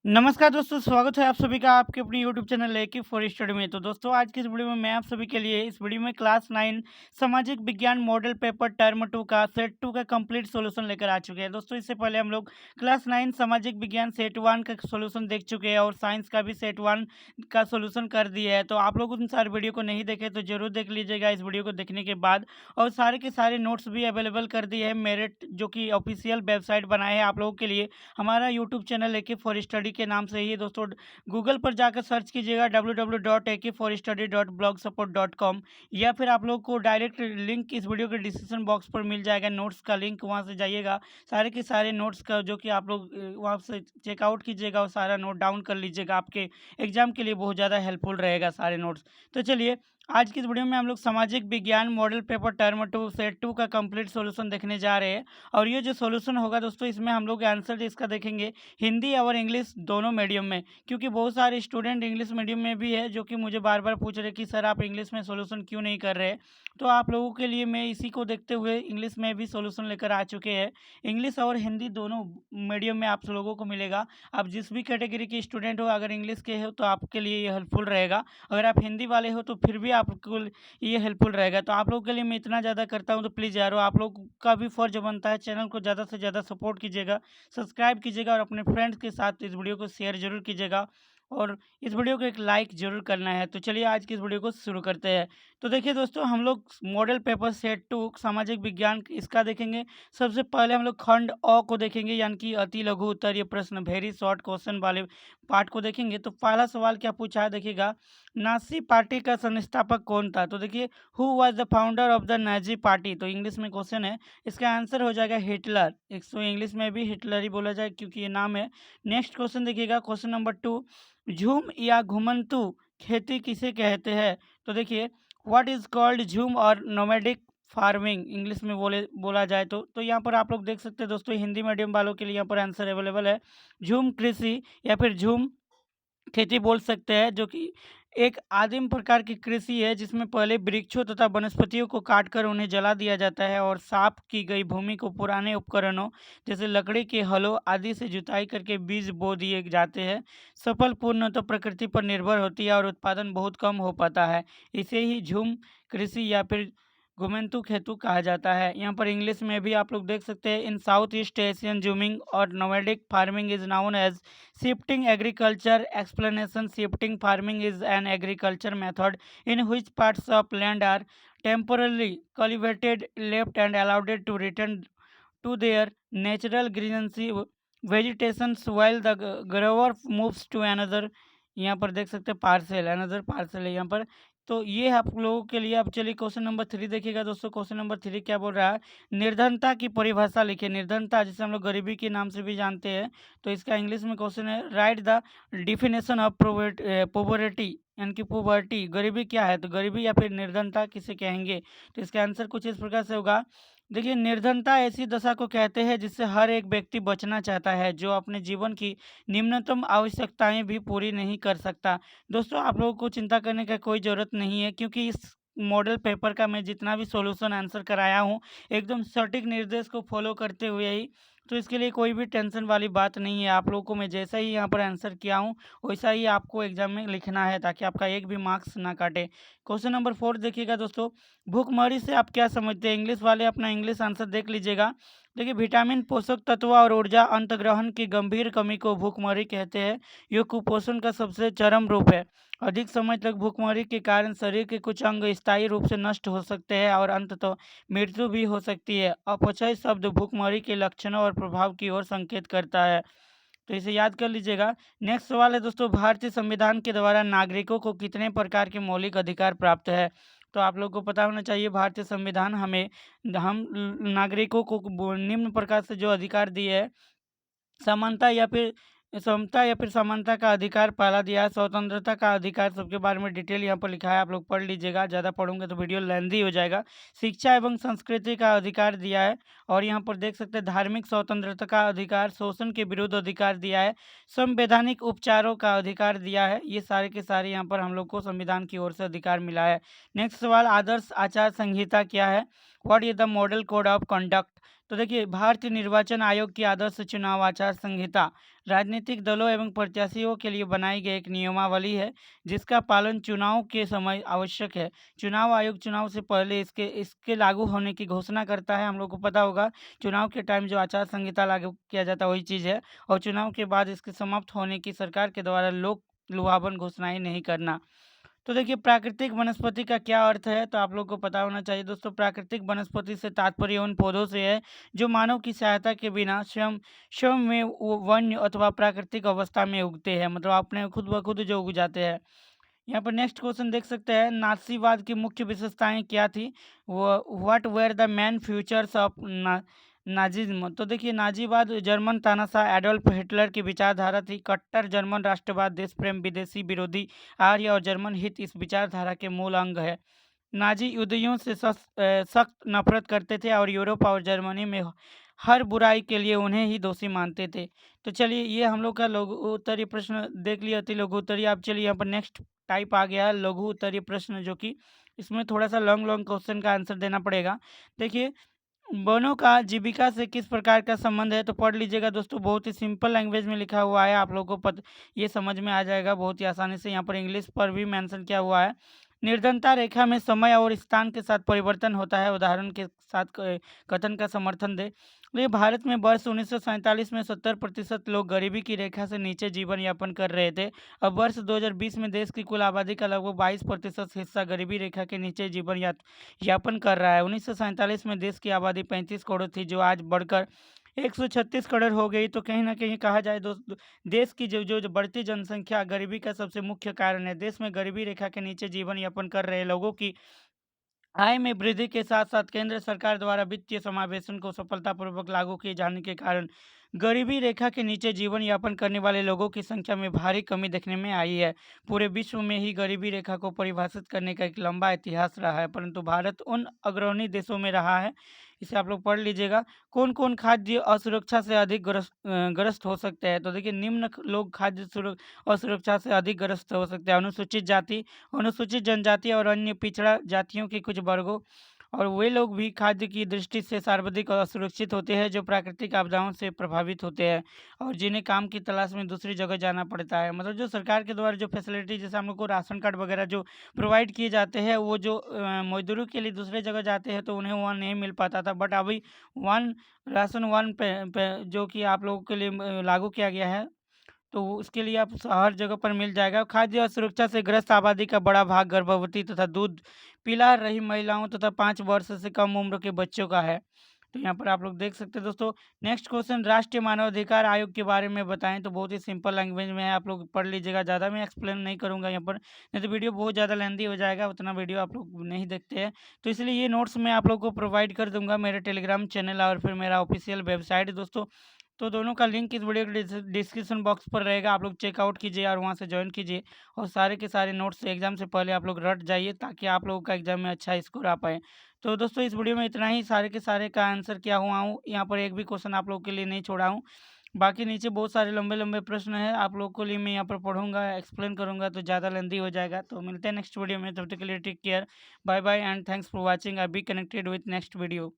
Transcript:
नमस्कार दोस्तों, स्वागत है आप सभी का आपके अपने यूट्यूब चैनल ए के फॉर स्टडी में। तो दोस्तों आज की इस वीडियो में मैं आप सभी के लिए इस वीडियो में क्लास 9 सामाजिक विज्ञान मॉडल पेपर टर्म 2 का सेट 2 का कंप्लीट सॉल्यूशन लेकर आ चुके हैं। दोस्तों इससे पहले हम लोग क्लास 9 सामाजिक विज्ञान सेट 1 का सॉल्यूशन देख चुके हैं और साइंस का भी सेट 1 का सॉल्यूशन कर दिया है। तो आप लोग उन सारे वीडियो को नहीं देखे तो जरूर देख लीजिएगा इस वीडियो को देखने के बाद। और सारे के सारे नोट्स भी अवेलेबल कर दिए हैं मेरिट जो कि ऑफिशियल वेबसाइट बनाए हैं आप लोगों के लिए। हमारा YouTube channel AK for study के नाम से ही दोस्तों गूगल पर जाकर सर्च कीजिएगा www.ak4study.blogspot.com या फिर आप लोग को डायरेक्ट लिंक इस वीडियो के डिस्क्रिप्शन बॉक्स पर मिल जाएगा, नोट्स का लिंक, वहां से जाइएगा। सारे के सारे नोट्स का जो कि आप लोग वहां से चेकआउट कीजिएगा और सारा नोट डाउन कर लीजिएगा। आपके एग्जाम के लिए बहुत ज़्यादा हेल्पफुल रहेगा सारे नोट्स। तो चलिए आज की इस वीडियो में हम लोग सामाजिक विज्ञान मॉडल पेपर टर्म 2 सेट 2 का कंप्लीट सॉल्यूशन देखने जा रहे हैं। और ये जो सॉल्यूशन होगा दोस्तों इसमें हम लोग आंसर इसका देखेंगे हिंदी और इंग्लिश दोनों मीडियम में, क्योंकि बहुत सारे स्टूडेंट इंग्लिश मीडियम में भी है जो कि मुझे बार बार पूछ रहे कि सर आप इंग्लिश में सॉल्यूशन क्यों नहीं कर रहे। तो आप लोगों के लिए मैं इसी को देखते हुए इंग्लिश में भी सॉल्यूशन लेकर आ चुके हैं। इंग्लिश और हिंदी दोनों मीडियम में आप लोगों को मिलेगा। आप जिस भी कैटेगरी के स्टूडेंट हो, अगर इंग्लिश के हो तो आपके लिए ये हेल्पफुल रहेगा। अगर आप हिंदी वाले हो तो फिर भी आपको ये हेल्पफुल रहेगा। तो आप लोगों के लिए मैं इतना ज़्यादा करता हूँ, तो प्लीज़ यारो आप लोग का भी फ़र्ज़ बनता है, चैनल को ज़्यादा से ज़्यादा सपोर्ट कीजिएगा, सब्सक्राइब कीजिएगा और अपने फ्रेंड्स के साथ इस वीडियो को शेयर ज़रूर कीजिएगा और इस वीडियो को एक लाइक ज़रूर करना है। तो चलिए आज की इस वीडियो को शुरू करते हैं। तो देखिए दोस्तों हम लोग मॉडल पेपर सेट 2 सामाजिक विज्ञान इसका देखेंगे। सबसे पहले हम लोग खंड अ को देखेंगे, यानी कि अति लघु उत्तर ये प्रश्न वेरी शॉर्ट क्वेश्चन वाले पार्ट को देखेंगे। तो पहला सवाल क्या पूछा है देखिएगा, नाज़ी पार्टी का संस्थापक कौन था? तो देखिए who was the founder of the Nazi party, तो इंग्लिश में क्वेश्चन है, इसका आंसर हो जाएगा हिटलर। इसको इंग्लिश में भी हिटलर ही बोला जाए क्योंकि ये नाम है। नेक्स्ट क्वेश्चन देखिएगा, क्वेश्चन नंबर 2, झूम या घुमंतू खेती किसे कहते हैं? तो देखिए व्हाट इज कॉल्ड झूम और नोमैडिक फार्मिंग इंग्लिश में बोला जाए तो यहाँ पर आप लोग देख सकते हैं दोस्तों हिंदी मीडियम वालों के लिए यहाँ पर आंसर अवेलेबल है। झूम कृषि या फिर झूम खेती बोल सकते हैं, जो कि एक आदिम प्रकार की कृषि है जिसमें पहले वृक्षों तथा वनस्पतियों को काटकर उन्हें जला दिया जाता है और साफ की गई भूमि को पुराने उपकरणों जैसे लकड़ी के हलों आदि से जुताई करके बीज बो दिए जाते हैं। सफल पूर्ण तो प्रकृति पर निर्भर होती है और उत्पादन बहुत कम हो पाता है। इसे ही झूम कृषि या फिर घुमंतू खेतू कहा जाता है। यहाँ पर इंग्लिश में भी आप लोग देख सकते हैं, in South East Asian jhuming और nomadic farming is known as shifting agriculture explanation. Shifting farming is an agriculture method in which parts of land are temporarily cultivated, left and allowed to return to their natural greenery vegetation while the grower moves to another, यहाँ पर देख सकते हैं parcel, another parcel है यहाँ पर। तो ये आप लोगों के लिए। अब चलिए क्वेश्चन नंबर 3 देखिएगा दोस्तों। क्वेश्चन नंबर 3 क्या बोल रहा है, निर्धनता की परिभाषा लिखिए। निर्धनता जिसे हम लोग गरीबी के नाम से भी जानते हैं, तो इसका इंग्लिश में क्वेश्चन है, right the definition of poverty, यानी कि पोवर्टी गरीबी क्या है? तो गरीबी या फिर निर्धनता किसे कहेंगे? तो इसका आंसर कुछ इस प्रकार से होगा। देखिए निर्धनता ऐसी दशा को कहते हैं जिससे हर एक व्यक्ति बचना चाहता है, जो अपने जीवन की निम्नतम आवश्यकताएं भी पूरी नहीं कर सकता। दोस्तों आप लोगों को चिंता करने का कोई ज़रूरत नहीं है, क्योंकि इस मॉडल पेपर का मैं जितना भी सॉल्यूशन आंसर कराया हूँ एकदम सटीक निर्देश को फॉलो करते हुए ही, तो इसके लिए कोई भी टेंशन वाली बात नहीं है। आप लोगों को मैं जैसा ही यहाँ पर आंसर किया हूँ वैसा ही आपको एग्जाम में लिखना है, ताकि आपका एक भी मार्क्स ना काटे। क्वेश्चन नंबर 4 देखिएगा दोस्तों, भूखमरी से आप क्या समझते हैं? इंग्लिश वाले अपना इंग्लिश आंसर देख लीजिएगा। देखिए विटामिन, पोषक तत्व और ऊर्जा अंतर्ग्रहण की गंभीर कमी को भूखमरी कहते हैं। यह कुपोषण का सबसे चरम रूप है। अधिक समय तक भूखमरी के कारण शरीर के कुछ अंग स्थायी रूप से नष्ट हो सकते हैं और अंततः मृत्यु भी हो सकती है। अपचय शब्द भूखमरी के लक्षणों और प्रभाव की ओर संकेत करता है, तो इसे याद कर लीजिएगा। नेक्स्ट सवाल है दोस्तों, भारतीय संविधान के द्वारा नागरिकों को कितने प्रकार के मौलिक अधिकार प्राप्त है? तो आप लोगों को पता होना चाहिए भारतीय संविधान हमें हम नागरिकों को निम्न प्रकार से जो अधिकार दिए है, समानता या फिर समता या फिर समानता का अधिकार पहला दिया है, स्वतंत्रता का अधिकार सबके बारे में डिटेल यहाँ पर लिखा है, आप लोग पढ़ लीजिएगा, ज़्यादा पढ़ोगे तो वीडियो लेंदी हो जाएगा। शिक्षा एवं संस्कृति का अधिकार दिया है, और यहाँ पर देख सकते हैं धार्मिक स्वतंत्रता का अधिकार, शोषण के विरुद्ध अधिकार दिया है, संवैधानिक उपचारों का अधिकार दिया है। ये सारे के सारे यहाँ पर हम लोग को संविधान की ओर से अधिकार मिला है। नेक्स्ट सवाल, आदर्श आचार संहिता क्या है? What is the model code of conduct? तो देखिए, भारतीय निर्वाचन आयोग की आदर्श चुनाव आचार संहिता राजनीतिक दलों एवं प्रत्याशियों के लिए बनाई गई एक नियमावली है, जिसका पालन चुनाव के समय आवश्यक है। चुनाव आयोग चुनाव से पहले इसके इसके लागू होने की घोषणा करता है। हम लोग को पता होगा, चुनाव के टाइम जो आचार संहिता लागू किया जाता है वही चीज़ है, और चुनाव के बाद इसके समाप्त होने की सरकार के द्वारा लोक लुभावन घोषणाएं नहीं करना। तो देखिए, प्राकृतिक वनस्पति का क्या अर्थ है, तो आप लोग को पता होना चाहिए दोस्तों। प्राकृतिक वनस्पति से तात्पर्य उन पौधों से है जो मानव की सहायता के बिना स्वयं स्वयं में वन्य अथवा प्राकृतिक अवस्था में उगते हैं, मतलब अपने खुद ब खुद जो उग जाते हैं। यहाँ पर नेक्स्ट क्वेश्चन देख सकते हैं, नाथसीवाद की मुख्य विशेषताएं क्या थी। वो what were the man futures of Nazism. तो देखिए, नाजीवाद जर्मन तानाशाह एडोल्फ हिटलर की विचारधारा थी। कट्टर जर्मन राष्ट्रवाद, देश प्रेम, विदेशी विरोधी आर्य और जर्मन हित इस विचारधारा के मूल अंग है। नाजी युद्धियों से सख्त नफरत करते थे और यूरोप और जर्मनी में हर बुराई के लिए उन्हें ही दोषी मानते थे। तो चलिए, ये हम लोग का लघु उत्तरीय प्रश्न देख लिया थी, लघु उत्तरीय। अब चलिए, यहाँ पर नेक्स्ट टाइप आ गया है लघु उत्तरीय प्रश्न, जो कि इसमें थोड़ा सा लॉन्ग लॉन्ग क्वेश्चन का आंसर देना पड़ेगा। देखिए, वनों का जीविका से किस प्रकार का संबंध है, तो पढ़ लीजिएगा दोस्तों। बहुत ही सिंपल लैंग्वेज में लिखा हुआ है, आप लोगों को ये समझ में आ जाएगा बहुत ही आसानी से। यहाँ पर इंग्लिश पर भी मेंशन किया हुआ है। निर्धनता रेखा में समय और स्थान के साथ परिवर्तन होता है, उदाहरण के साथ कथन का समर्थन दे। ये भारत में वर्ष 1947 में 70% लोग गरीबी की रेखा से नीचे जीवन यापन कर रहे थे। अब वर्ष 2020 में देश की कुल आबादी का लगभग 22% हिस्सा गरीबी रेखा के नीचे जीवन यापन कर रहा है। 1947 में देश की आबादी 35 करोड़ थी, जो आज बढ़कर 136 करोड़ हो गई। तो कहीं ना कहीं कहा जाए दोस्त, देश की जो जो जो बढ़ती जनसंख्या गरीबी का सबसे मुख्य कारण है। देश में गरीबी रेखा के नीचे जीवन यापन कर रहे लोगों की आय में वृद्धि के साथ साथ केंद्र सरकार द्वारा वित्तीय समावेशन को सफलतापूर्वक लागू किए जाने के कारण गरीबी रेखा के नीचे जीवन यापन करने वाले लोगों की संख्या में भारी कमी देखने में आई है। पूरे विश्व में ही गरीबी रेखा को परिभाषित करने का एक लंबा इतिहास रहा है, परंतु भारत उन अग्रणी देशों में रहा है। इसे आप लोग पढ़ लीजिएगा। कौन कौन खाद्य असुरक्षा से अधिक ग्रस्त हो सकते हैं, तो देखिए, निम्न लोग खाद्य असुरक्षा से अधिक ग्रस्त हो सकते हैं। अनुसूचित जाति, अनुसूचित जनजाति और अन्य पिछड़ा जातियों के कुछ वर्गों, और वे लोग भी खाद्य की दृष्टि से सर्वाधिक असुरक्षित होते हैं, जो प्राकृतिक आपदाओं से प्रभावित होते हैं और जिन्हें काम की तलाश में दूसरी जगह जाना पड़ता है। मतलब जो सरकार के द्वारा जो फैसिलिटी, जैसे हम लोग को राशन कार्ड वगैरह जो प्रोवाइड किए जाते हैं, वो जो मजदूरों के लिए दूसरे जगह जाते हैं तो उन्हें वहाँ नहीं मिल पाता था। बट अभी वन राशन वन पे जो कि आप लोगों के लिए लागू किया गया है, तो उसके लिए आप हर जगह पर मिल जाएगा। खाद्य असुरक्षा से ग्रस्त आबादी का बड़ा भाग गर्भवती तथा दूध पिला रही महिलाओं तथा 5 वर्ष से कम उम्र के बच्चों का है। तो यहाँ पर आप लोग देख सकते हैं दोस्तों। नेक्स्ट क्वेश्चन, राष्ट्रीय मानवाधिकार आयोग के बारे में बताएं, तो बहुत ही सिंपल लैंग्वेज में है, आप लोग पढ़ लीजिएगा। ज़्यादा मैं एक्सप्लेन नहीं करूँगा यहाँ पर, नहीं तो वीडियो बहुत ज़्यादा लेंदी हो जाएगा, उतना वीडियो आप लोग नहीं देखते हैं। तो इसलिए ये नोट्स मैं आप लोग को प्रोवाइड कर दूंगा, मेरे टेलीग्राम चैनल और फिर मेरा ऑफिशियल वेबसाइट दोस्तों। तो दोनों का लिंक इस वीडियो के डिस्क्रिप्शन बॉक्स पर रहेगा, आप लोग चेकआउट कीजिए और वहाँ से ज्वाइन कीजिए, और सारे के सारे नोट्स एग्जाम से पहले आप लोग रट जाइए, ताकि आप लोगों का एग्जाम में अच्छा स्कोर आ पाए। तो दोस्तों, इस वीडियो में इतना ही, सारे के सारे का आंसर किया हुआ हूँ। यहाँ पर एक भी क्वेश्चन आप लोगों के लिए नहीं छोड़ा हूँ। बाकी नीचे बहुत सारे लंबे लंबे प्रश्न हैं, आप लोगों के लिए मैं यहाँ पर पढ़ूंगा, एक्सप्लेन करूंगा, तो ज़्यादा लेंदी हो जाएगा। तो मिलते हैं नेक्स्ट वीडियो में, तब तक के लिए take care, bye bye and thanks for watching. I be connected with next video.